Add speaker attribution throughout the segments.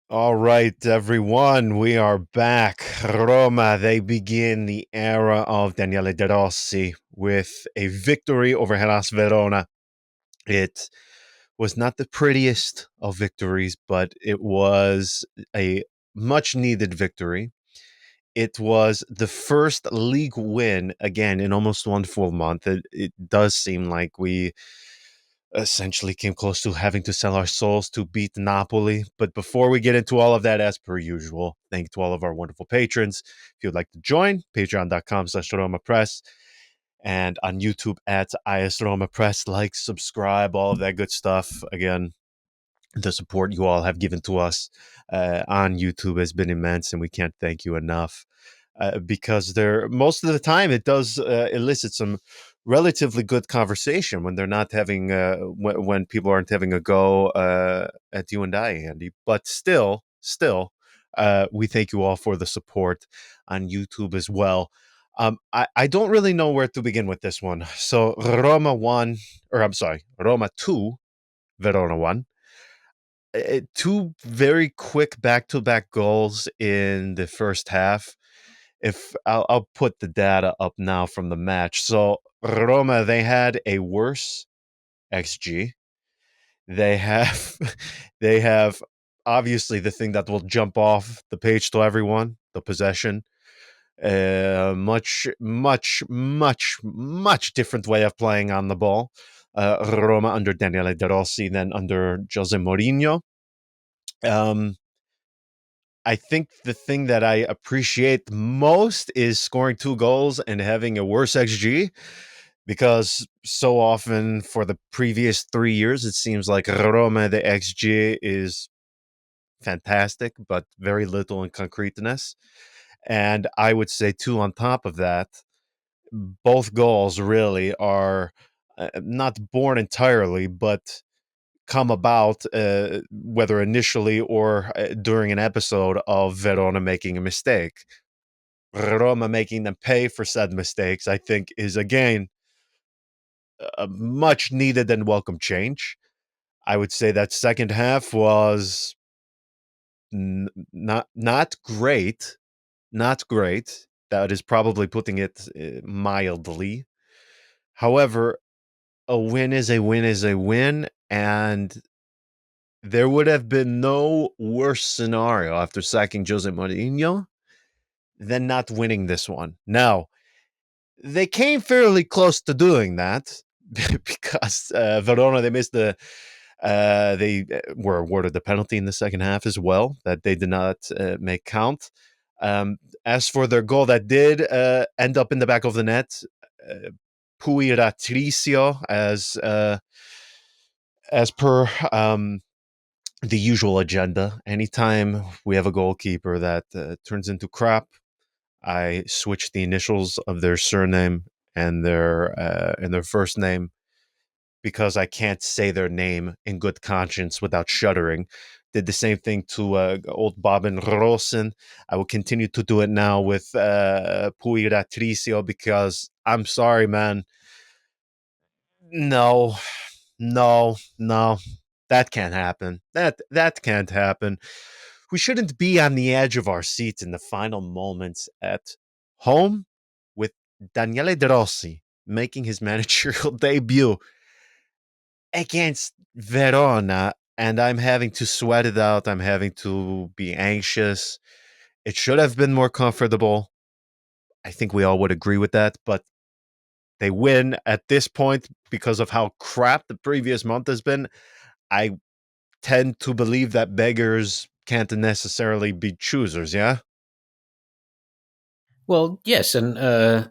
Speaker 1: All right, everyone, we are back. Roma, they begin the era of Daniele De Rossi with a victory over Hellas Verona. It was not the prettiest of victories, but it was a much needed victory. It was the first league win again in almost one full month. It does seem like we essentially came close to having to sell our souls to beat Napoli. But before we get into all of that, as per usual, thank you to all of our wonderful patrons. If you'd like to join, patreon.com/RomaPress and on YouTube at IS Like, subscribe, all of that good stuff. Again, the support you all have given to us on YouTube has been immense, and we can't thank you enough. Because there, most of the time, it does elicit some relatively good conversation when they're not having when people aren't having a go at you and I, Andy. But still, we thank you all for the support on YouTube as well. I don't really know where to begin with this one. So Roma won, or I'm sorry, Roma 2, Verona 1. Two very quick back-to-back goals in the first half. If I'll put the data up now from the match. So Roma, they had a worse xG. They have they have obviously the thing that will jump off the page to everyone, the possession. Much different way of playing on the ball. Roma under Daniele De Rossi than under Jose Mourinho. Um, I think the thing that I appreciate most is scoring two goals and having a worse XG, because so often for the previous 3 years, it seems like Roma, the XG is fantastic, but very little in concreteness. And I would say, too, on top of that, both goals really are not born entirely, but come about, whether initially or during an episode of Verona making a mistake. Roma making them pay for said mistakes, I think, is again a much needed and welcome change. I would say that second half was not great, not great. That is probably putting it mildly. However, a win is a win is a win, and there would have been no worse scenario after sacking Jose Mourinho than not winning this one. Now, they came fairly close to doing that because Verona, they were awarded the penalty in the second half as well that they did not make count. As for their goal that did end up in the back of the net, uh, Pui Ratricio, as per the usual agenda. Anytime we have a goalkeeper that turns into crap, I switch the initials of their surname and their first name, because I can't say their name in good conscience without shuddering. Did the same thing to old Bobbin Rosen. I will continue to do it now with Pui Ratricio, because I'm sorry, man. No, no, that can't happen. That can't happen. We shouldn't be on the edge of our seats in the final moments at home with Daniele De Rossi making his managerial debut against Verona, and I'm having to sweat it out. I'm having to be anxious. It should have been more comfortable. I think we all would agree with that, but they win at this point because of how crap the previous month has been. I tend to believe that beggars can't necessarily be choosers, yeah?
Speaker 2: Well, yes, and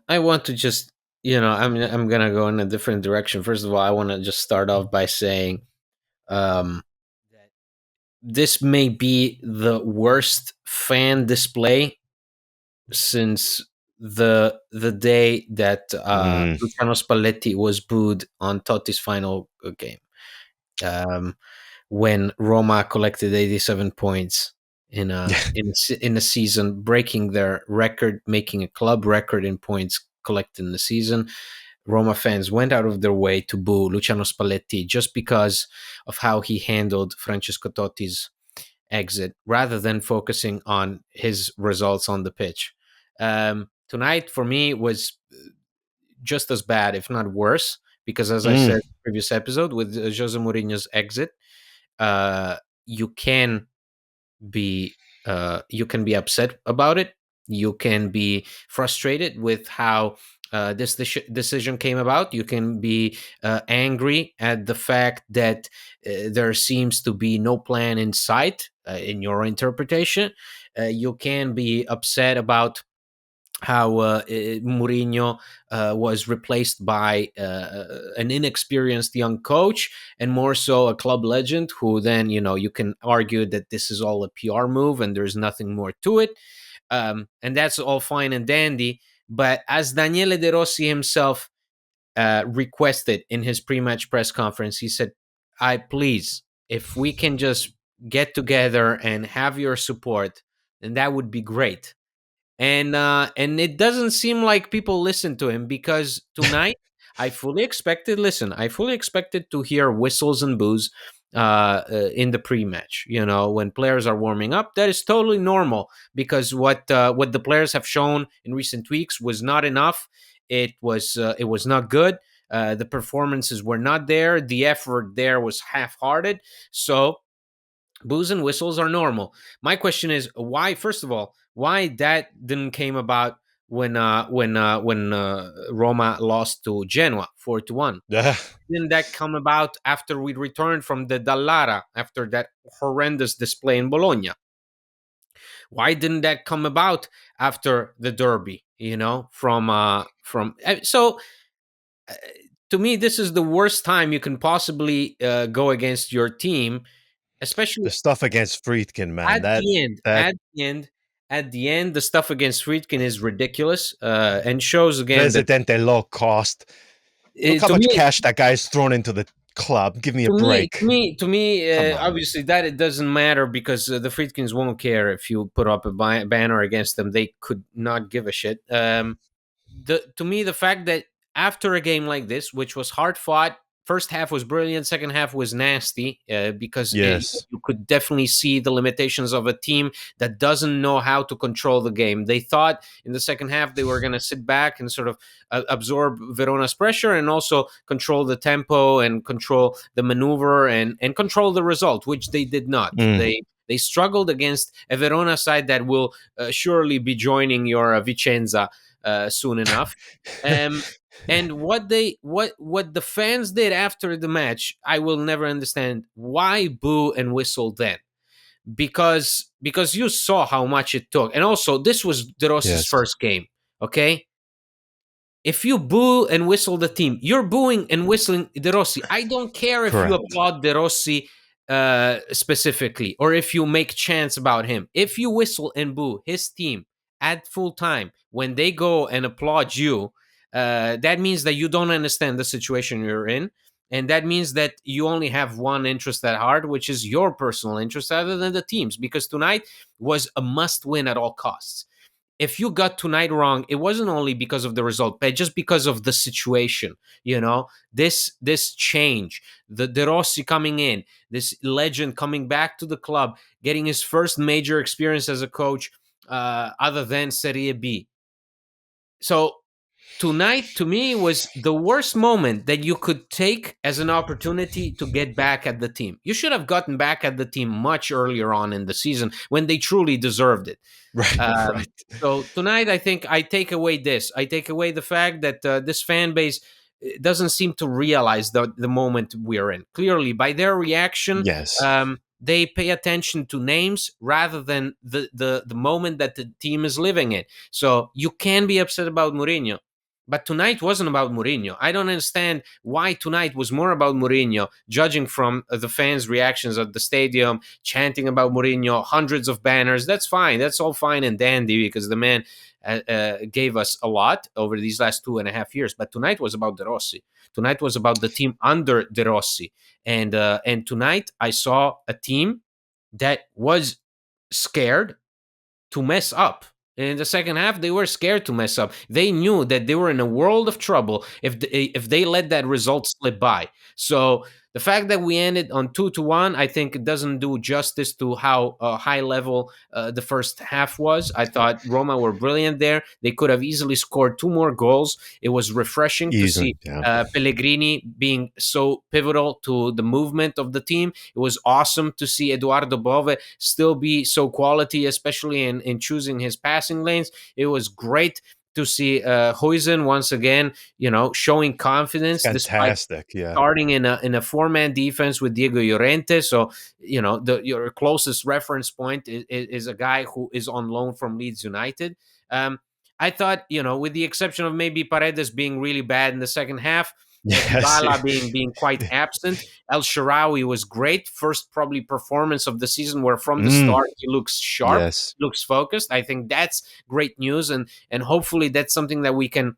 Speaker 2: I want to just I'm gonna go in a different direction. First of all, I want to just start off by saying that this may be the worst fan display since the day that
Speaker 1: Mm.
Speaker 2: Luciano Spalletti was booed on Totti's final game. Um, when Roma collected 87 points in a season, breaking their record, making a club record in points collected in the season. Roma fans went out of their way to boo Luciano Spalletti just because of how he handled Francesco Totti's exit rather than focusing on his results on the pitch. Tonight for me was just as bad, if not worse, because as I said
Speaker 1: Mm.
Speaker 2: in the previous episode, with Jose Mourinho's exit, uh, you can you can be upset about it. You can be frustrated with how this decision came about. You can be angry at the fact that there seems to be no plan in sight in your interpretation. You can be upset about how Mourinho was replaced by an inexperienced young coach, and more so a club legend, who then, you can argue that this is all a PR move and there's nothing more to it. And that's all fine and dandy. But as Daniele De Rossi himself requested in his pre-match press conference, he said, "I please, if we can just get together and have your support, then that would be great." And it doesn't seem like people listen to him, because tonight I fully expected to hear whistles and boos in the pre-match. When players are warming up, that is totally normal, because what the players have shown in recent weeks was not enough. It was not good. The performances were not there. The effort there was half-hearted. So boos and whistles are normal. My question is, why? First of all, why that didn't came about when Roma lost to Genoa 4-1?
Speaker 1: Yeah.
Speaker 2: Didn't that come about after we returned from the Dallara, after that horrendous display in Bologna? Why didn't that come about after the derby? So to me, this is the worst time you can possibly go against your team, especially
Speaker 1: The stuff against Friedkin, man.
Speaker 2: at
Speaker 1: That
Speaker 2: the end,
Speaker 1: that
Speaker 2: the stuff against Friedkin is ridiculous, and shows again that
Speaker 1: Presidente low cost. Look how
Speaker 2: to
Speaker 1: much
Speaker 2: me,
Speaker 1: cash that guy's thrown into the club. Give me a break. Come on.
Speaker 2: obviously that it doesn't matter, because the Friedkins won't care if you put up a banner against them. They could not give a shit. To me, the fact that after a game like this, which was hard fought, first half was brilliant, second half was nasty, because
Speaker 1: Yes.
Speaker 2: you could definitely see the limitations of a team that doesn't know how to control the game. They thought in the second half they were going to sit back and sort of absorb Verona's pressure, and also control the tempo and control the maneuver, and control the result, which they did not.
Speaker 1: Mm.
Speaker 2: They struggled against a Verona side that will surely be joining your Vicenza soon enough. Um, and what the fans did after the match, I will never understand. Why boo and whistle then? Because you saw how much it took, and also this was De Rossi's
Speaker 1: Yes.
Speaker 2: first game. Okay, if you boo and whistle the team, you're booing and whistling De Rossi. I don't care if you
Speaker 1: Correct.
Speaker 2: applaud De Rossi specifically, or if you make chants about him. If you whistle and boo his team at full time when they go and applaud you, that means that you don't understand the situation you're in. And that means that you only have one interest at heart, which is your personal interest rather than the team's, because tonight was a must win at all costs. If you got tonight wrong, it wasn't only because of the result, but just because of the situation. This change, the De Rossi coming in, this legend coming back to the club, getting his first major experience as a coach, other than Serie B. So tonight, to me, was the worst moment that you could take as an opportunity to get back at the team. You should have gotten back at the team much earlier on in the season, when they truly deserved it.
Speaker 1: Right.
Speaker 2: Um,
Speaker 1: Right.
Speaker 2: so tonight, I think I take away this. I take away the fact that this fan base doesn't seem to realize the moment we're in. Clearly, by their reaction,
Speaker 1: Yes.
Speaker 2: they pay attention to names rather than the moment that the team is living in. So you can be upset about Mourinho. But tonight wasn't about Mourinho. I don't understand why tonight was more about Mourinho, judging from the fans' reactions at the stadium, chanting about Mourinho, hundreds of banners. That's fine. That's all fine and dandy, because the man gave us a lot over these last 2.5 years. But tonight was about De Rossi. Tonight was about the team under De Rossi. And tonight I saw a team that was scared to mess up. In the second half, they were scared to mess up. They knew that they were in a world of trouble if they let that result slip by. So The fact that we ended on 2-1, I think it doesn't do justice to how high level the first half was. I thought Roma were brilliant there. They could have easily scored two more goals. It was refreshing to
Speaker 1: Easily,
Speaker 2: see
Speaker 1: yeah.
Speaker 2: Pellegrini being so pivotal to the movement of the team. It was awesome to see Eduardo Bove still be so quality, especially in choosing his passing lanes. It was great to see Huijsen once again, showing confidence despite
Speaker 1: Fantastic, yeah.
Speaker 2: starting in a four-man defense with Diego Llorente. So your closest reference point is a guy who is on loan from Leeds United. Um, I thought, with the exception of maybe Paredes being really bad in the second half,
Speaker 1: Yes.
Speaker 2: Dybala being quite absent, El Shaarawy was great. First probably performance of the season where from the
Speaker 1: Mm,
Speaker 2: start he looks sharp,
Speaker 1: yes.
Speaker 2: looks focused. I think that's great news, and hopefully that's something that we can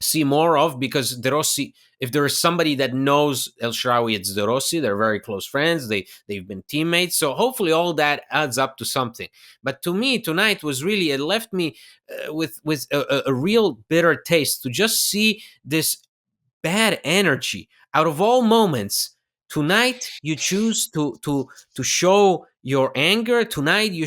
Speaker 2: see more of, because De Rossi, if there is somebody that knows El Shaarawy, it's De Rossi. They're very close friends. They've been teammates. So hopefully all that adds up to something. But to me, tonight was really, it left me with a real bitter taste to just see this bad energy out of all moments. Tonight you choose to show your anger. Tonight you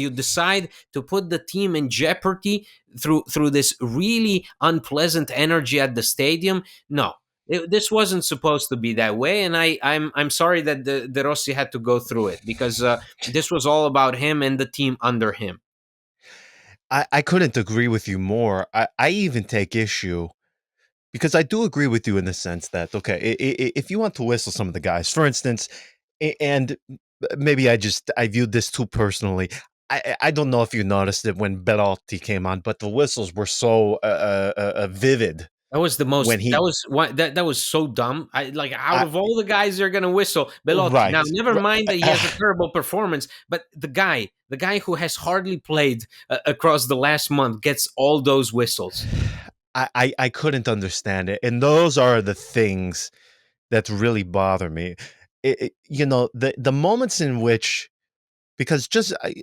Speaker 2: decide to put the team in jeopardy through this really unpleasant energy at the stadium. No, this wasn't supposed to be that way, and I'm sorry that the Rossi had to go through it, because this was all about him and the team under him.
Speaker 1: I couldn't agree with you more. I even take issue because I do agree with you in the sense that, okay, if you want to whistle some of the guys, for instance, and maybe I viewed this too personally. I don't know if you noticed it when Belotti came on, but the whistles were so vivid
Speaker 2: That was the
Speaker 1: when
Speaker 2: most. That
Speaker 1: he.
Speaker 2: was what. That was so dumb. I like, out
Speaker 1: I,
Speaker 2: of all the guys they're gonna whistle, Belotti. Now,
Speaker 1: right.
Speaker 2: never mind that he has a terrible performance, but the guy who has hardly played across the last month, gets all those whistles.
Speaker 1: I couldn't understand it, and those are the things that really bother me. The moments in which, because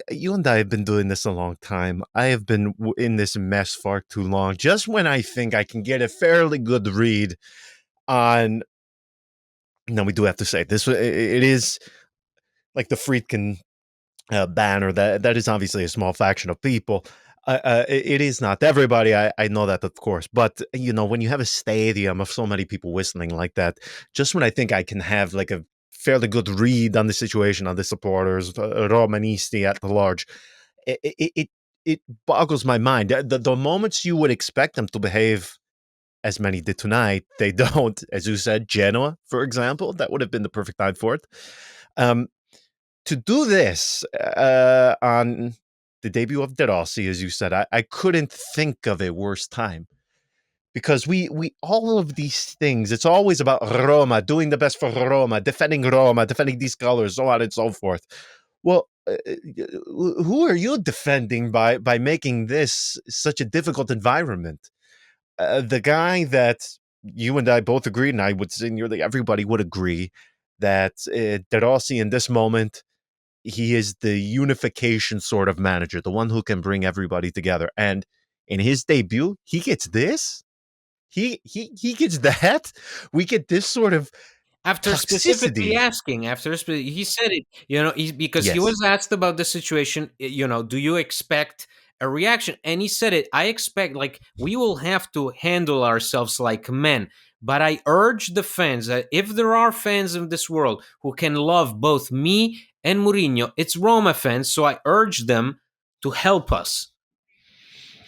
Speaker 1: you and I have been doing this a long time. I have been in this mess far too long. Just when I think I can get a fairly good read on, no, we do have to say this. It is like the Friedkin banner. That is obviously a small faction of people. It is not everybody. I know that, of course, but when you have a stadium of so many people whistling like that, just when I think I can have like a fairly good read on the situation, on the supporters, Romanisti at large, it it, it it boggles my mind. The moments you would expect them to behave as many did tonight, they don't. As you said, Genoa, for example, that would have been the perfect time for it. Um, to do this on the debut of De Rossi, as you said, I couldn't think of a worse time because we all of these things. It's always about Roma doing the best for Roma, defending these colors, so on and so forth. Well, who are you defending by making this such a difficult environment? The guy that you and I both agreed, and I would say nearly everybody would agree that De Rossi in this moment, he is the unification sort of manager, the one who can bring everybody together. And in his debut, he gets this. He gets that. We get this sort of
Speaker 2: After specifically
Speaker 1: toxicity.
Speaker 2: asking, he said it, because he was
Speaker 1: Yes.
Speaker 2: asked about the situation, do you expect a reaction? And he said it, I expect, like, we will have to handle ourselves like men. But I urge the fans that if there are fans in this world who can love both me and Mourinho, it's Roma fans. So I urge them to help us.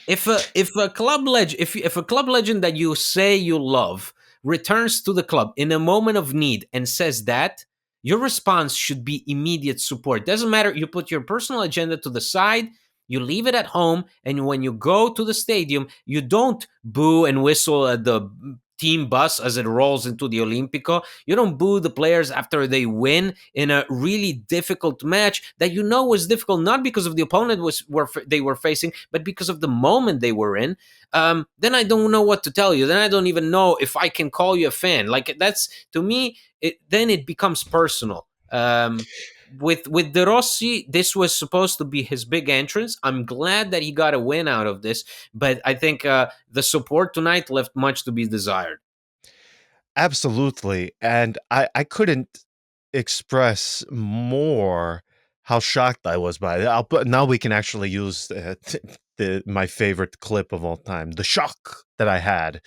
Speaker 2: If a club legend that you say you love returns to the club in a moment of need and says that, your response should be immediate support. Doesn't matter, you put your personal agenda to the side, you leave it at home, and when you go to the stadium, you don't boo and whistle at the team bus as it rolls into the Olimpico. You don't boo the players after they win in a really difficult match that was difficult, not because of the opponent they were facing, but because of the moment they were in. Then I don't know what to tell you. Then I don't even know if I can call you a fan. Like, that's, to me, then it becomes personal. With De Rossi, this was supposed to be his big entrance. I'm glad that he got a win out of this, but I think the support tonight left much to be desired.
Speaker 1: Absolutely. And I couldn't express more how shocked I was by it. But now we can actually use my favorite clip of all time, the shock that I had.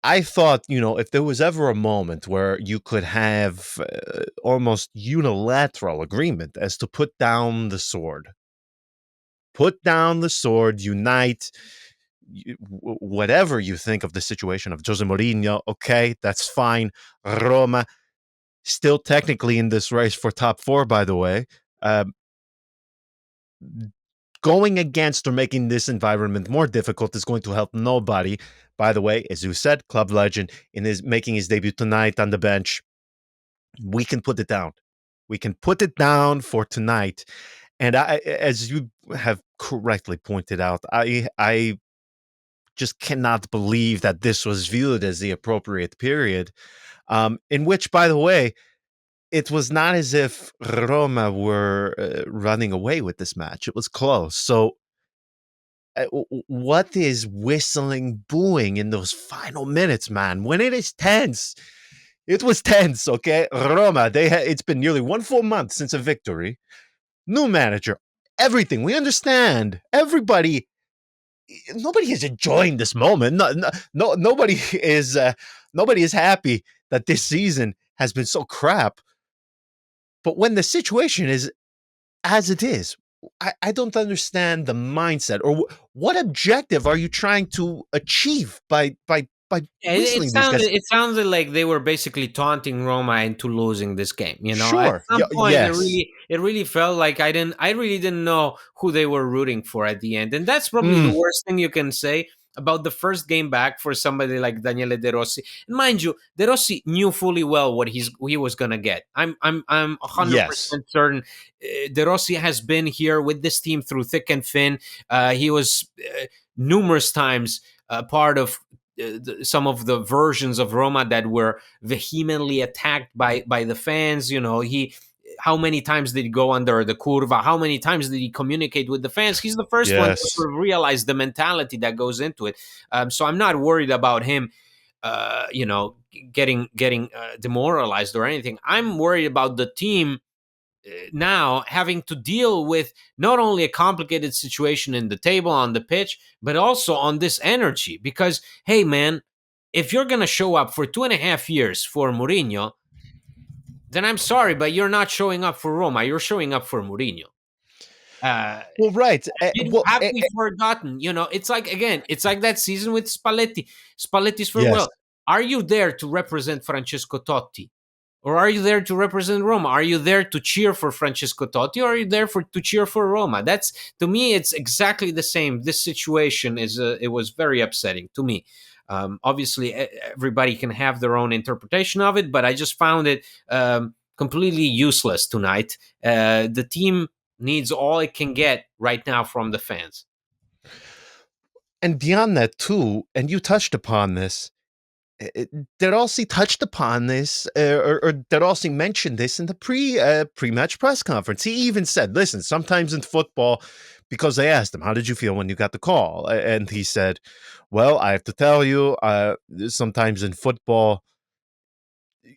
Speaker 1: I thought, if there was ever a moment where you could have almost unilateral agreement as to put down the sword, unite, whatever you think of the situation of Jose Mourinho, okay, that's fine. Roma still technically in this race for top four, by the way. Um, Going against or making this environment more difficult is going to help nobody. By the way, as you said, club legend in his making his debut tonight on the bench. We can put it down. We can put it down for tonight. And as you have correctly pointed out, I just cannot believe that this was viewed as the appropriate period. In which, by the way, it was not as if Roma were running away with this match. It was close. So, what is whistling, booing in those final minutes, man? When it is tense, it was tense. Okay, Roma. It's been nearly one full month since a victory. New manager, everything. We understand. Nobody is enjoying this moment. Nobody is happy that this season has been so crap. But when the situation is as it is, I don't understand the mindset or what objective are you trying to achieve by
Speaker 2: Yeah, it
Speaker 1: whistling these
Speaker 2: sounded
Speaker 1: guys?
Speaker 2: it sounded like they were basically taunting Roma into losing this game. At
Speaker 1: Sure,
Speaker 2: some point,
Speaker 1: yes,
Speaker 2: it really felt like I really didn't know who they were rooting for at the end, and that's probably the
Speaker 1: mm,
Speaker 2: worst thing you can say about the first game back for somebody like Daniele De Rossi. And mind you, De Rossi knew fully well what he was gonna get. I'm 100%
Speaker 1: yes,
Speaker 2: certain. De Rossi has been here with this team through thick and thin. He was numerous times part of some of the versions of Roma that were vehemently attacked by the fans. He how many times did he go under the curva? How many times did he communicate with the fans? He's the first one to
Speaker 1: yes.
Speaker 2: sort of realize the mentality that goes into it. So I'm not worried about him, getting demoralized or anything. I'm worried about the team now having to deal with not only a complicated situation in the table on the pitch, but also on this energy. Because, hey, man, if you're going to show up for 2.5 years for Mourinho, then I'm sorry, but you're not showing up for Roma. You're showing up for Mourinho. Uh,
Speaker 1: Well, right.
Speaker 2: have we forgotten? It's like, again, it's like that season with Spalletti. Spalletti's
Speaker 1: Yes.
Speaker 2: farewell. Are you there to represent Francesco Totti? Or are you there to represent Roma? Are you there to cheer for Francesco Totti, or are you there to cheer for Roma? That's, to me, it's exactly the same. This situation it was very upsetting to me. Obviously, everybody can have their own interpretation of it, but I just found it completely useless tonight. The team needs all it can get right now from the fans.
Speaker 1: And beyond that too, and you touched upon this, De Rossi touched upon this, or De Rossi mentioned this in the pre-match press conference. He even said, "Listen, sometimes in football, because they asked him, how did you feel when you got the call?' And he said, well, I have to tell you, sometimes in football,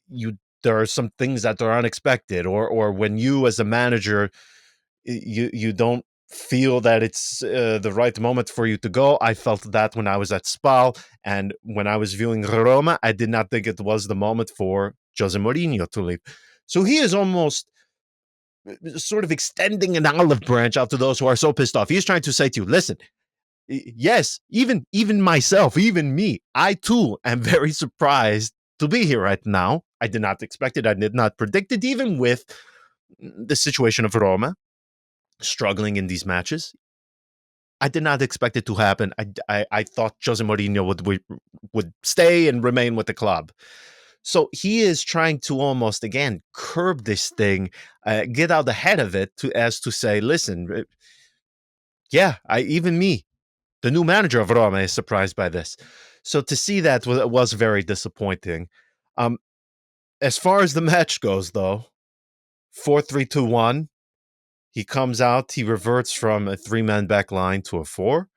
Speaker 1: you there are some things that are unexpected, or when you as a manager you don't feel that it's the right moment for you to go. I felt that when I was at Spal and when I was viewing Roma, I did not think it was the moment for Jose Mourinho to leave. So he is almost sort of extending an olive branch out to those who are so pissed off. He's trying to say to you, listen, yes, even myself, even me, I too am very surprised to be here right now. I did not expect it. I did not predict it, even with the situation of Roma struggling in these matches. I did not expect it to happen. I thought Jose Mourinho would stay and remain with the club. So he is trying to almost again curb this thing, get out ahead of it, as to say, listen, yeah, even me, the new manager of Roma, is surprised by this. So to see that was very disappointing. Um, as far as the match goes, though, 4-3-2-1. He comes out. He reverts from a three-man back line to a four.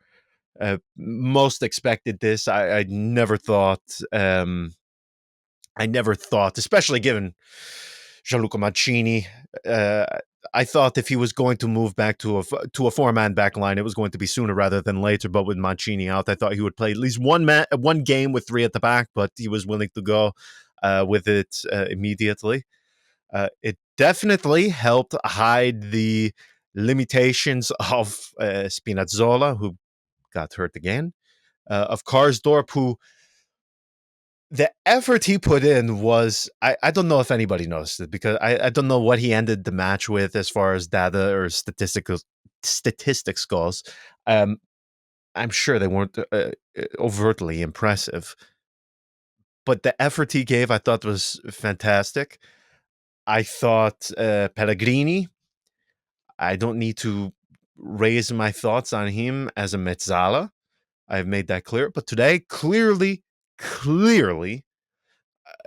Speaker 1: Most expected this. I never thought. I never thought, especially given Gianluca Mancini, uh, I thought if he was going to move back to a four man back line, it was going to be sooner rather than later. But with Mancini out, I thought he would play at least one game with three at the back, but he was willing to go with it immediately. It definitely helped hide the limitations of Spinazzola, who got hurt again, of Karsdorp, who the effort he put in was I don't know if anybody noticed it because I don't know what he ended the match with as far as data or statistics goes. Um, I'm sure they weren't overtly impressive, but the effort he gave I thought was fantastic. I thought Pellegrini. I don't need to raise my thoughts on him as a Mezzala. I've made that clear. But today, clearly,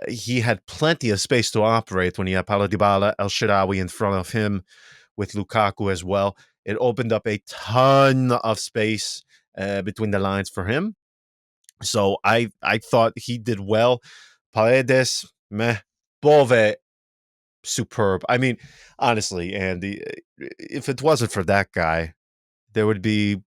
Speaker 1: he had plenty of space to operate when he had Paulo Dybala, El Shaarawy in front of him with Lukaku as well. It opened up a ton of space between the lines for him. So I thought he did well. Paredes, meh. Bove, superb. I mean, honestly, Andy, if it wasn't for that guy, there would be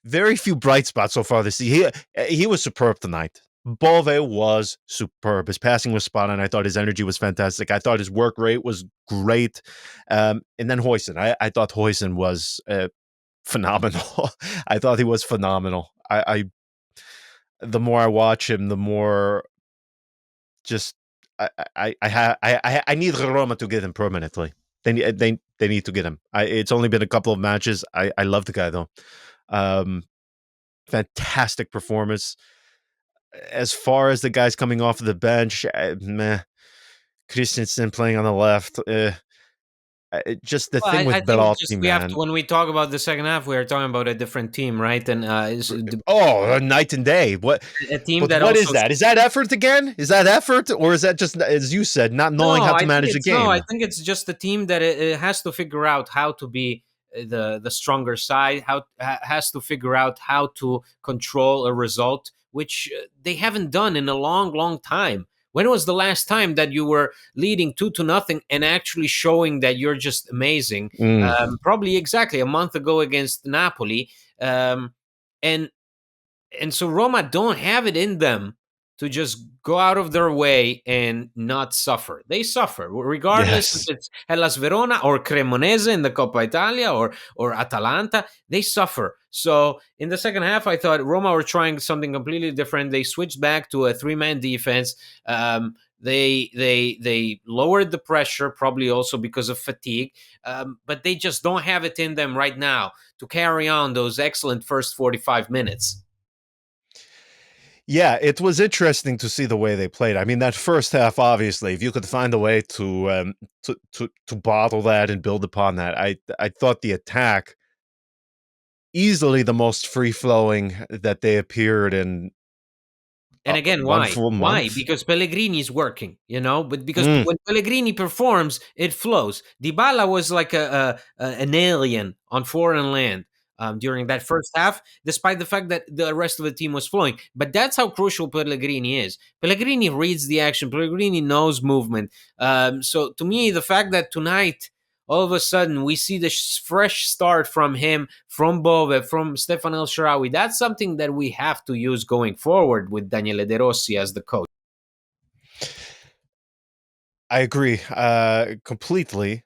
Speaker 1: very few bright spots so far this season. He was superb tonight. Bove was superb. His passing was spot on. I thought his energy was fantastic. I thought his work rate was great. And then Hoyson. I thought Hoyson was phenomenal. I thought he was phenomenal. The more I watch him, the more just I need Roma to get him permanently. They need to get him. It's only been a couple of matches. I love the guy though. Um, Fantastic performance. As far as the guys coming off of the bench, meh. Christensen playing on the left. Just the
Speaker 2: Well,
Speaker 1: thing
Speaker 2: I
Speaker 1: with
Speaker 2: think just
Speaker 1: Belotti,
Speaker 2: we have to
Speaker 1: man.
Speaker 2: when we talk about the second half, we are talking about a different team, right? And
Speaker 1: Oh, night and day. What?
Speaker 2: a team
Speaker 1: But
Speaker 2: that
Speaker 1: what is
Speaker 2: also.
Speaker 1: that? Is that effort again? Is that effort, or is that just as you said, not knowing
Speaker 2: No,
Speaker 1: how to
Speaker 2: I think
Speaker 1: manage a
Speaker 2: it's no. I
Speaker 1: game?
Speaker 2: think it's just a team that it has to figure out how to be the stronger side. Has to figure out how to control a result, which they haven't done in a long, long time. When was the last time that you were leading 2-0 and actually showing that you're just amazing?
Speaker 1: Mm,
Speaker 2: Probably exactly a month ago against Napoli, and so Roma don't have it in them to just go out of their way and not suffer. They suffer regardless if
Speaker 1: yes.
Speaker 2: it's Hellas Verona or Cremonese in the Coppa Italia or Atalanta. They suffer. So in the second half, I thought Roma were trying something completely different. They switched back to a three-man defense. They lowered the pressure, probably also because of fatigue, but they just don't have it in them right now to carry on those excellent first 45 minutes.
Speaker 1: Yeah, it was interesting to see the way they played. I mean, that first half, obviously, if you could find a way to bottle that and build upon that, I thought the attack easily the most free flowing that they appeared in
Speaker 2: And again,
Speaker 1: one
Speaker 2: why?
Speaker 1: full
Speaker 2: Why?
Speaker 1: month.
Speaker 2: Because Pellegrini is working, but because
Speaker 1: Mm,
Speaker 2: when Pellegrini performs, it flows. Dybala was like an alien on foreign land during that first half, despite the fact that the rest of the team was flowing. But that's how crucial Pellegrini is. Pellegrini reads the action. Pellegrini knows movement. So to me, the fact that tonight all of a sudden we see the fresh start from him, from Bove, from Stefan El Shaarawy. That's something that we have to use going forward with Daniele De Rossi as the coach.
Speaker 1: I agree completely.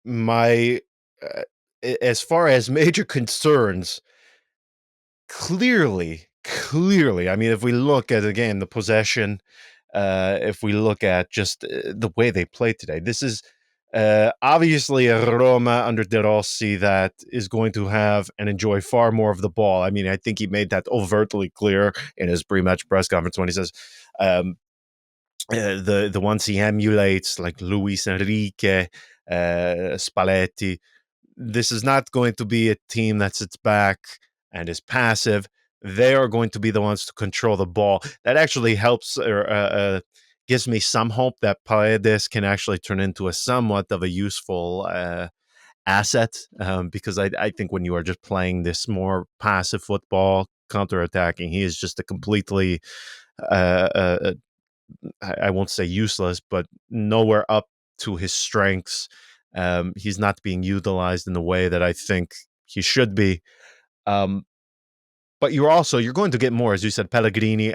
Speaker 1: My uh, as far as major concerns, clearly. I mean, if we look at again the possession, if we look at just the way they played today, this is obviously a Roma under De Rossi that is going to have and enjoy far more of the ball. I mean, I think he made that overtly clear in his pre-match press conference when he says um, the ones he emulates, like Luis Enrique, Spalletti. This is not going to be a team that sits back and is passive. They are going to be the ones to control the ball. That actually helps or gives me some hope that Paredes can actually turn into a somewhat of a useful asset because I think when you are just playing this more passive football, counterattacking, he is just a completely uh, uh, I won't say useless, but nowhere up to his strengths. He's not being utilized in the way that I think he should be. Um, but you're going to get more, as you said, Pellegrini.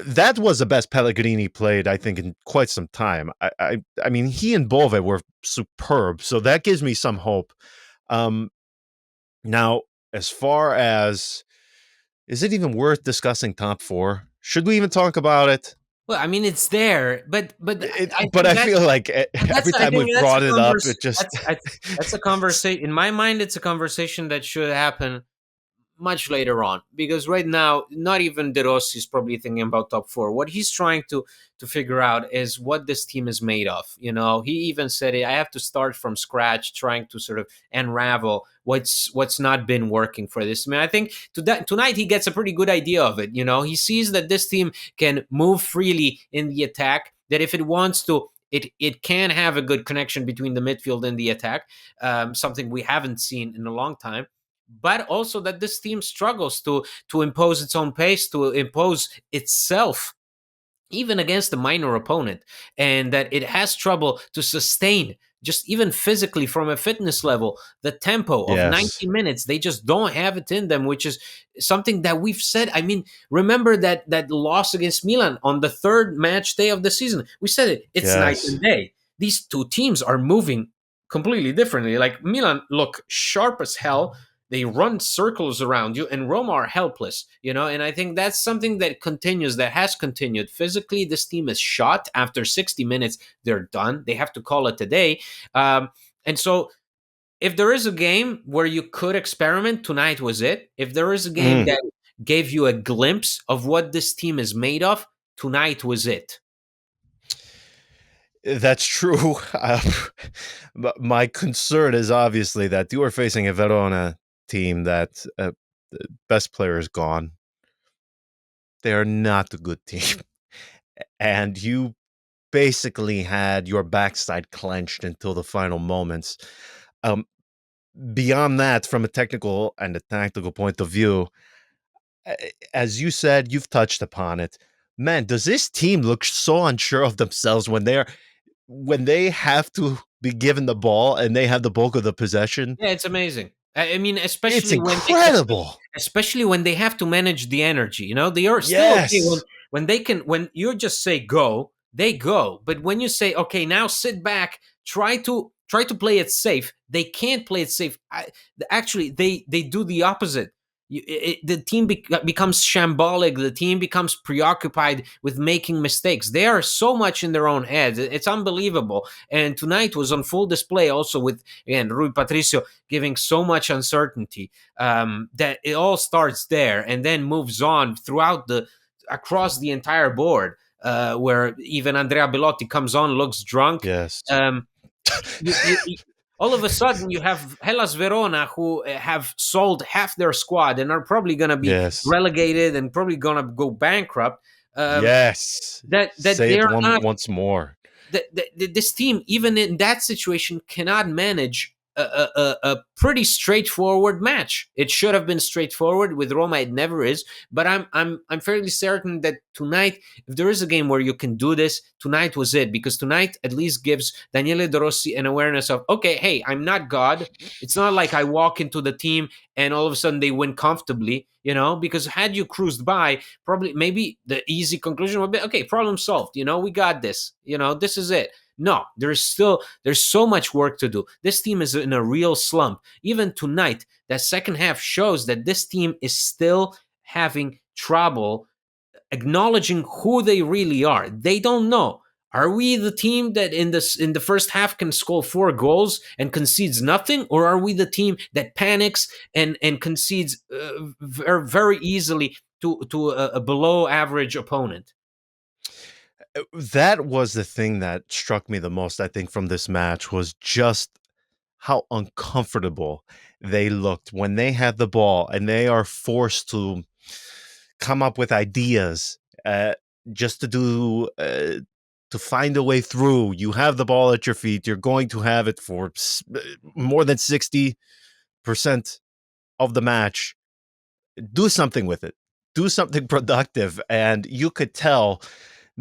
Speaker 1: That was the best Pellegrini played, I think, in quite some time. I mean, he and Bove were superb, so that gives me some hope. Um, Now, as far as is it even worth discussing top four? Should we even talk about it?
Speaker 2: Well, I mean, it's there, but I
Speaker 1: But
Speaker 2: think
Speaker 1: I feel like
Speaker 2: that's
Speaker 1: every
Speaker 2: I
Speaker 1: time
Speaker 2: think
Speaker 1: we've
Speaker 2: that's a
Speaker 1: brought it up, it just
Speaker 2: that's a conversation. In my mind, it's a conversation that should happen much later on, because right now not even De Rossi is probably thinking about top four. What he's trying to figure out is what this team is made of. He even said it, I have to start from scratch, trying to sort of unravel what's not been working for this. I mean, I think tonight he gets a pretty good idea of it. He sees that this team can move freely in the attack, that if it wants to, it can have a good connection between the midfield and the attack, something we haven't seen in a long time, but also that this team struggles to impose its own pace, to impose itself even against a minor opponent, and that it has trouble to sustain, just even physically from a fitness level, the tempo of
Speaker 1: yes,
Speaker 2: 90 minutes. They just don't have it in them, which is something that we've said. I mean, remember that loss against Milan on the third match day of the season. We said it's night
Speaker 1: yes,
Speaker 2: and day. These two teams are moving completely differently. Like, Milan look sharp as hell, they run circles around you, and Roma are helpless, and I think that's something that continues, that has continued. Physically, this team is shot. After 60 minutes, they're done. They have to call it a day. And so, if there is a game where you could experiment, tonight was it. If there is a game
Speaker 1: mm,
Speaker 2: that gave you a glimpse of what this team is made of, tonight was it.
Speaker 1: that's true. But my concern is obviously that you are facing a Verona team that the best player is gone. They are not a good team, and you basically had your backside clenched until the final moments. Um, Beyond that, from a technical and a tactical point of view, as you said, you've touched upon it. Man, does this team look so unsure of themselves when they have to be given the ball and they have the bulk of the possession?
Speaker 2: Yeah, it's amazing. I mean,
Speaker 1: It's
Speaker 2: especially when
Speaker 1: incredible.
Speaker 2: especially when they have to manage the energy. They are still okay
Speaker 1: Yes.
Speaker 2: when you just say go, they go. But when you say, okay, now sit back, try to play it safe, they can't play it safe. Actually, they do the opposite. The team becomes shambolic. The team becomes preoccupied with making mistakes. They are so much in their own heads. It's unbelievable. And tonight was on full display also with, again, Rui Patricio giving so much uncertainty, that it all starts there and then moves on throughout across the entire board, where even Andrea Bellotti comes on, looks drunk.
Speaker 1: Yes.
Speaker 2: Um, all of a sudden you have Hellas Verona, who have sold half their squad and are probably going to be
Speaker 1: Yes.
Speaker 2: relegated and probably going to go bankrupt.
Speaker 1: Yes.
Speaker 2: That
Speaker 1: Say it
Speaker 2: they're not,
Speaker 1: once more.
Speaker 2: this team, even in that situation, cannot manage a pretty straightforward match. It should have been straightforward with Roma. It never is. But I'm fairly certain that tonight, if there is a game where you can do this, tonight was it, because tonight at least gives Daniele De Rossi an awareness of, okay, hey, I'm not God. It's not like I walk into the team and all of a sudden they win comfortably. Because had you cruised by, probably maybe the easy conclusion would be, okay, problem solved. We got this. This is it. No, there's so much work to do. This team is in a real slump. Even tonight, that second half shows that this team is still having trouble acknowledging who they really are. They don't know. Are we the team that in the first half can score 4 goals and concedes nothing, or are we the team that panics and concedes very easily to a below average opponent?
Speaker 1: That was the thing that struck me the most, I think, from this match was just how uncomfortable they looked when they had the ball and they are forced to come up with ideas, just to find a way through. You have the ball at your feet. You're going to have it for more than 60% of the match. Do something with it. Do something productive. And you could tell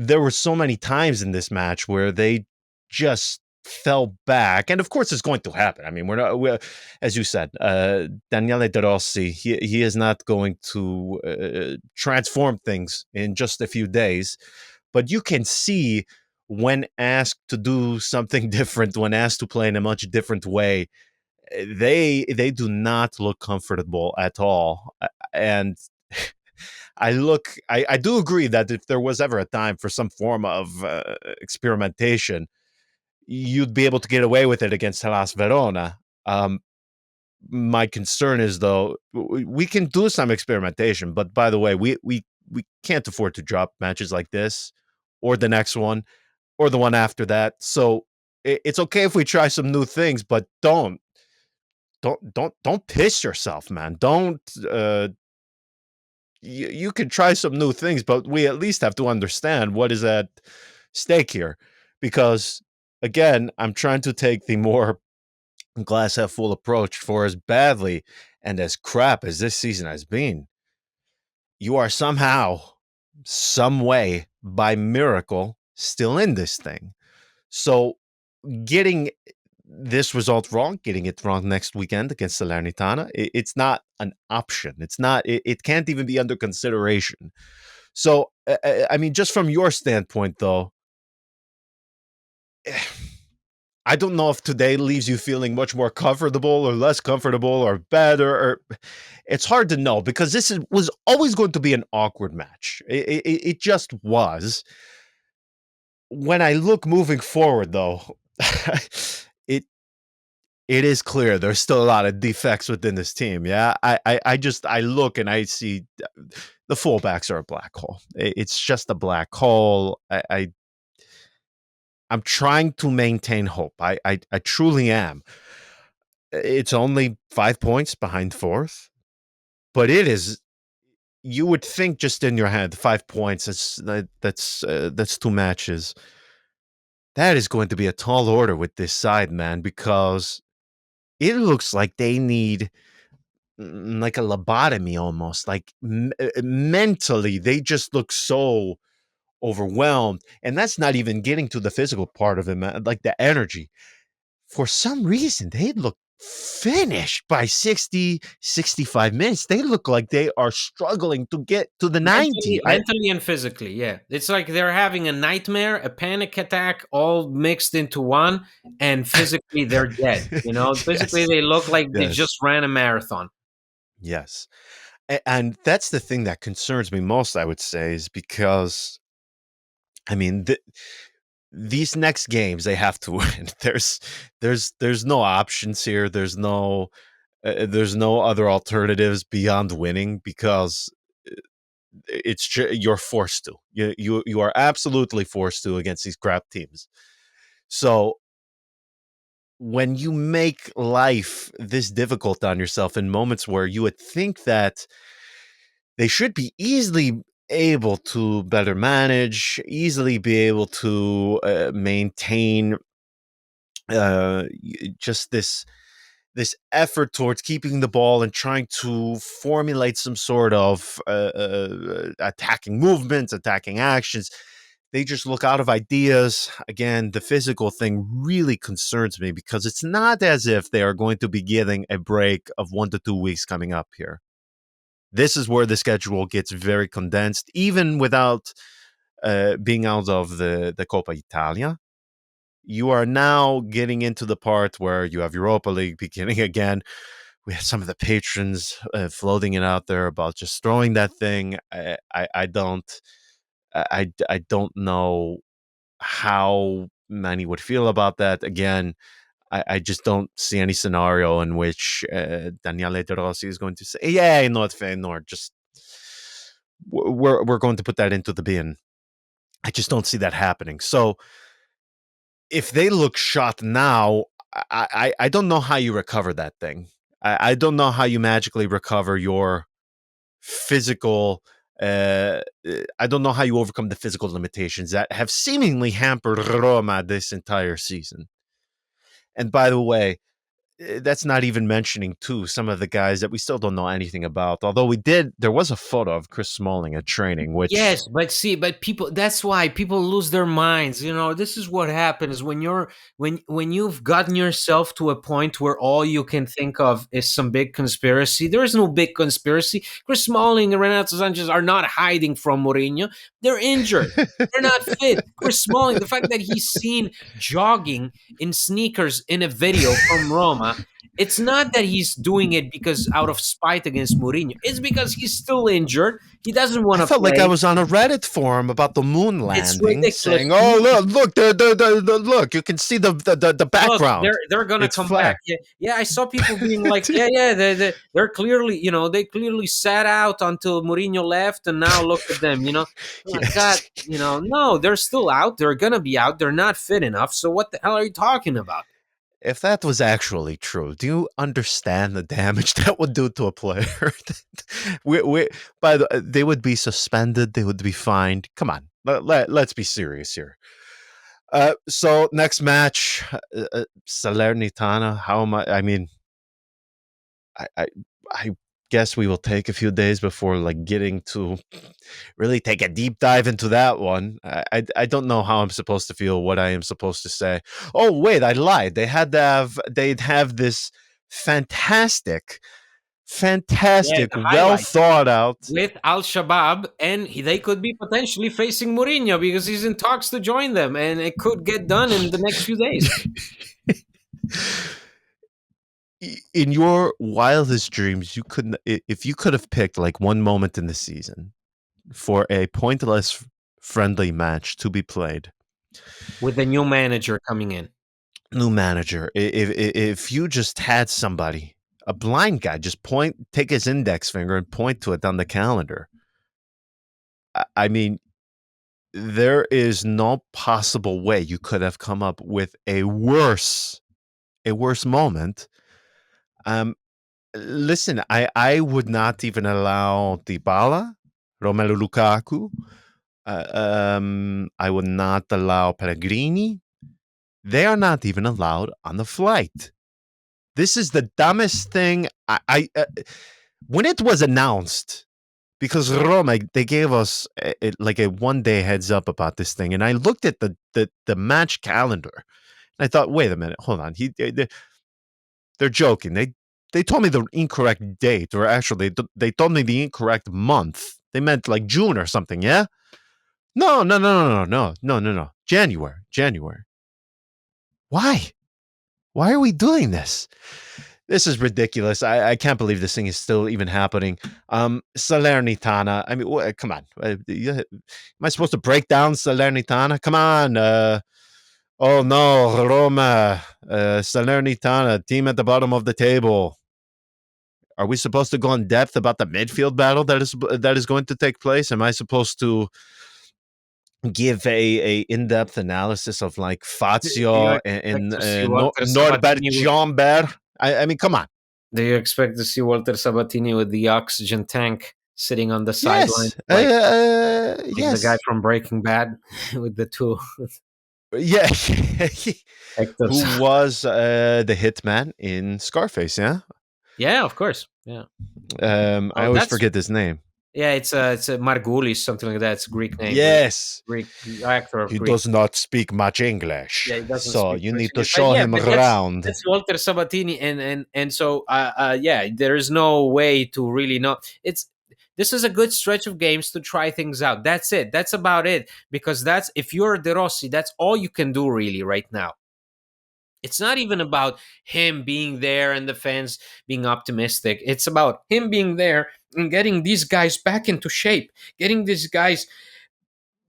Speaker 1: there were so many times in this match where they just fell back, and of course it's going to happen. I mean, as you said, Daniele De Rossi, he is not going to transform things in just a few days, but you can see when asked to do something different, when asked to play in a much different way, they do not look comfortable at all. And I do agree that if there was ever a time for some form of experimentation, you'd be able to get away with it against Hellas Verona. My concern is, though, we can do some experimentation, but by the way, we can't afford to drop matches like this, or the next one, or the one after that. So it's okay if we try some new things, but don't piss yourself, man. Don't you can try some new things, but we at least have to understand what is at stake here. Because again, I'm trying to take the more glass half full approach. For as badly and as crap as this season has been, you are somehow, some way, by miracle, still in this thing. So getting this result wrong, getting it wrong next weekend against Salernitana, it's not an option. It's not. It can't even be under consideration. So, I mean, just from your standpoint, though, I don't know if today leaves you feeling much more comfortable or less comfortable or better. Or it's hard to know because was always going to be an awkward match. It just was. When I look moving forward, though, it it is clear there's still a lot of defects within this team. Yeah, I look and I see the fullbacks are a black hole. It's just a black hole. I'm trying to maintain hope. I truly am. It's only 5 points behind fourth, but it is. You would think just in your head, 5 points. That's two matches. That is going to be a tall order with this side, man, because it looks like they need like a lobotomy almost. Like mentally, they just look so overwhelmed, and that's not even getting to the physical part of it, man. Like the energy. For some reason, they look finished by 60, 65 minutes. They look like they are struggling to get to the 90.
Speaker 2: Mentally and physically, yeah. It's like they're having a nightmare, a panic attack, all mixed into one, and physically they're dead. You know, physically
Speaker 1: Yes.
Speaker 2: they look like they
Speaker 1: Yes.
Speaker 2: just ran a marathon.
Speaker 1: Yes. And that's the thing that concerns me most, I would say, is because, I mean, these next games they have to win. There's no options here. There's no other alternatives beyond winning because you're forced to. You are absolutely forced to against these crap teams. So when you make life this difficult on yourself in moments where you would think that they should be easily able to better manage, easily be able to maintain just this effort towards keeping the ball and trying to formulate some sort of attacking movements, attacking actions. They just look out of ideas. Again, the physical thing really concerns me because it's not as if they are going to be getting a break of 1 to 2 weeks coming up here. This is where the schedule gets very condensed, even without being out of the Coppa Italia. You are now getting into the part where you have Europa League beginning again. We have some of the patrons floating it out there about just throwing that thing. I don't know how many would feel about that. Again, I just don't see any scenario in which Daniele De Rossi is going to say, "Yeah, not Feyenoord, just we're going to put that into the bin." I just don't see that happening. So if they look shot now, I don't know how you recover that thing. I don't know how you magically recover your physical. I don't know how you overcome the physical limitations that have seemingly hampered Roma this entire season. And by the way, that's not even mentioning too some of the guys that we still don't know anything about. Although there was a photo of Chris Smalling at training, which
Speaker 2: Yes, but see, but people, that's why people lose their minds. This is what happens when you've gotten yourself to a point where all you can think of is some big conspiracy. There is no big conspiracy. Chris Smalling and Renato Sanchez are not hiding from Mourinho. They're injured. They're not fit. Chris Smalling, the fact that he's seen jogging in sneakers in a video from Roma, it's not that he's doing it because out of spite against Mourinho. It's because he's still injured. He doesn't want
Speaker 1: I
Speaker 2: to
Speaker 1: felt like I
Speaker 2: play.
Speaker 1: was on a Reddit forum about the moon
Speaker 2: It's
Speaker 1: landing,
Speaker 2: ridiculous.
Speaker 1: saying, "Oh, look, look, you can see the
Speaker 2: Look,
Speaker 1: background.
Speaker 2: they're gonna
Speaker 1: It's
Speaker 2: come back.
Speaker 1: flat."
Speaker 2: Yeah, yeah. I saw people being like, yeah, yeah. They're clearly, they clearly sat out until Mourinho left, and now look at them. I'm like, God,
Speaker 1: Yes.
Speaker 2: no, they're still out. They're gonna be out. They're not fit enough. So what the hell are you talking about?
Speaker 1: If that was actually true, do you understand the damage that would do to a player? we, they would be suspended. They would be fined. Come on, let's be serious here. So next match, Salernitana. How am I? I mean, I, I, I guess we will take a few days before like getting to really take a deep dive into that one. I don't know how I'm supposed to feel, what I am supposed to say. Oh wait, I lied. They'd have this fantastic,
Speaker 2: Yeah,
Speaker 1: fantastic,
Speaker 2: the
Speaker 1: well
Speaker 2: highlight
Speaker 1: thought out.
Speaker 2: with Al Shabab, and they could be potentially facing Mourinho because he's in talks to join them, and it could get done in the next few days.
Speaker 1: In your wildest dreams, you couldn't. If you could have picked like one moment in the season for a pointless friendly match to be played,
Speaker 2: With the new manager coming in.
Speaker 1: new manager, if you just had somebody, a blind guy, just take his index finger and point to it on the calendar. I mean, there is no possible way you could have come up with a worse moment. Um, Listen, I would not even allow Dybala, Romelu Lukaku. I would not allow Pellegrini. They are not even allowed on the flight. This is the dumbest thing. When it was announced, because Roma they gave us like a 1 day heads up about this thing, and I looked at the match calendar, and I thought, wait a minute, hold on, they're joking. They told me the incorrect date, or actually they told me the incorrect month. They meant like June or something. Yeah. No, no, no, no, no, no, no, no, no. January, January. Why? Why are we doing this? This is ridiculous. I can't believe this thing is still even happening. Salernitana. I mean, come on. Am I supposed to break down Salernitana? Come on. Oh no, Roma, Salernitana, team at the bottom of the table. Are we supposed to go in depth about the midfield battle that is going to take place? Am I supposed to give a in-depth analysis of like
Speaker 2: Do you
Speaker 1: Fazio
Speaker 2: expect
Speaker 1: and
Speaker 2: to see Walter
Speaker 1: Norbert
Speaker 2: Sabatini with
Speaker 1: Jomber? I mean, come on.
Speaker 2: Do you expect to see Walter Sabatini with the oxygen tank sitting on the sideline,
Speaker 1: Yes,
Speaker 2: like the guy
Speaker 1: yes,
Speaker 2: from Breaking Bad with the two
Speaker 1: yeah. Who
Speaker 2: actors?
Speaker 1: was the hitman in Scarface? Yeah,
Speaker 2: Yeah, of course. Yeah.
Speaker 1: I
Speaker 2: Oh,
Speaker 1: always
Speaker 2: that's
Speaker 1: forget his name.
Speaker 2: yeah. It's a Margulis, something like that. It's a Greek name,
Speaker 1: Yes,
Speaker 2: Greek actor of
Speaker 1: he
Speaker 2: Greek.
Speaker 1: does not speak much English,
Speaker 2: Yeah, he doesn't
Speaker 1: so
Speaker 2: speak
Speaker 1: you
Speaker 2: much
Speaker 1: need to
Speaker 2: English, but
Speaker 1: show
Speaker 2: yeah,
Speaker 1: him
Speaker 2: but
Speaker 1: around.
Speaker 2: that's Walter Sabatini, and so yeah, there is no way to really know. This is a good stretch of games to try things out. That's it. That's about it. Because that's if you're De Rossi, that's all you can do really right now. It's not even about him being there and the fans being optimistic. It's about him being there and getting these guys back into shape, getting these guys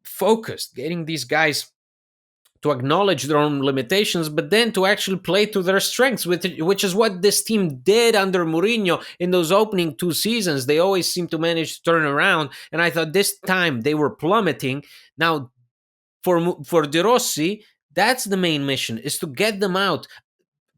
Speaker 2: focused, getting these guys to acknowledge their own limitations, but then to actually play to their strengths, which is what this team did under Mourinho in those opening 2 seasons. They always seem to manage to turn around, and I thought this time they were plummeting. Now, for De Rossi, that's the main mission: is to get them out,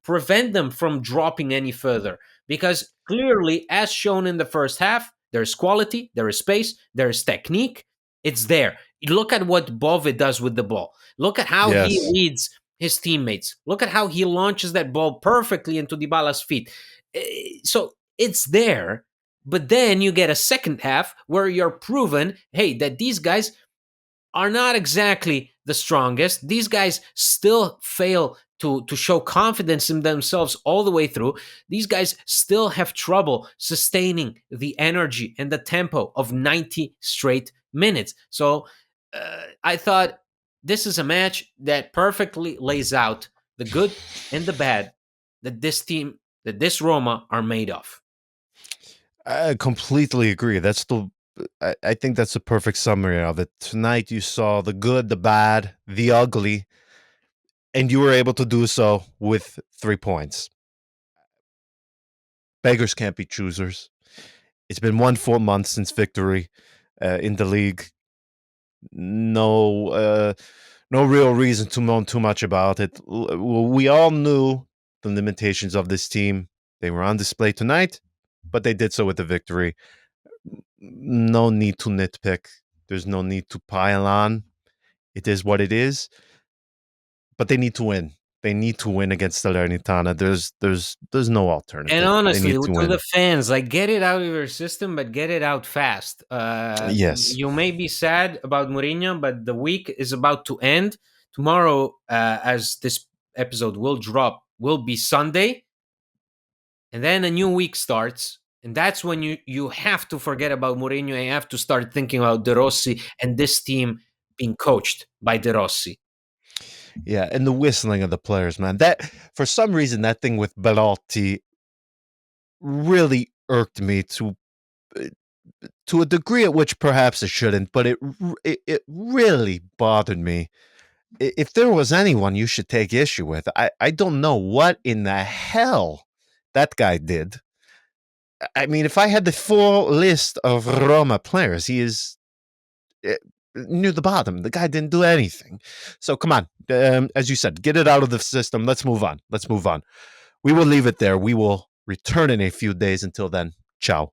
Speaker 2: prevent them from dropping any further. Because clearly, as shown in the first half, there's quality, there is space, there is technique. It's there. Look at what Bove does with the ball. Look at how he
Speaker 1: Yes,
Speaker 2: reads his teammates. Look at how he launches that ball perfectly into Dybala's feet. So it's there, but then you get a second half where you're proven, hey, that these guys are not exactly the strongest. These guys still fail to show confidence in themselves all the way through. These guys still have trouble sustaining the energy and the tempo of 90 straight minutes. So I thought this is a match that perfectly lays out the good and the bad that this team, that this Roma are made of.
Speaker 1: I completely agree. I think that's a perfect summary of it. Tonight you saw the good, the bad, the ugly, and you were able to do so with 3 points. Beggars can't be choosers. It's been 1 full month since victory in the league. No, no real reason to moan too much about it. We all knew the limitations of this team. They were on display tonight, but they did so with the victory. No need to nitpick. There's no need to pile on. It is what it is. But they need to win. They need to win against Salernitana. There's no
Speaker 2: And
Speaker 1: alternative. They
Speaker 2: honestly,
Speaker 1: need to
Speaker 2: to the
Speaker 1: win.
Speaker 2: fans, like get it out of your system, but get it out fast.
Speaker 1: Yes.
Speaker 2: You may be sad about Mourinho, but the week is about to end. Tomorrow, as this episode will drop, will be Sunday, and then a new week starts. And that's when you have to forget about Mourinho and you have to start thinking about De Rossi and this team being coached by De Rossi.
Speaker 1: Yeah, and the whistling of the players, man. That for some reason that thing with Belotti really irked me uh, to a degree at which perhaps it shouldn't, but it really bothered me. If there was anyone you should take issue with, I don't know what in the hell that guy did. I mean, if I had the full list of Roma players, he is eh, near the bottom. The guy didn't do anything. So come on, as you said, get it out of the system. Let's move on. Let's move on. We will leave it there. We will return in a few days. Until then, ciao.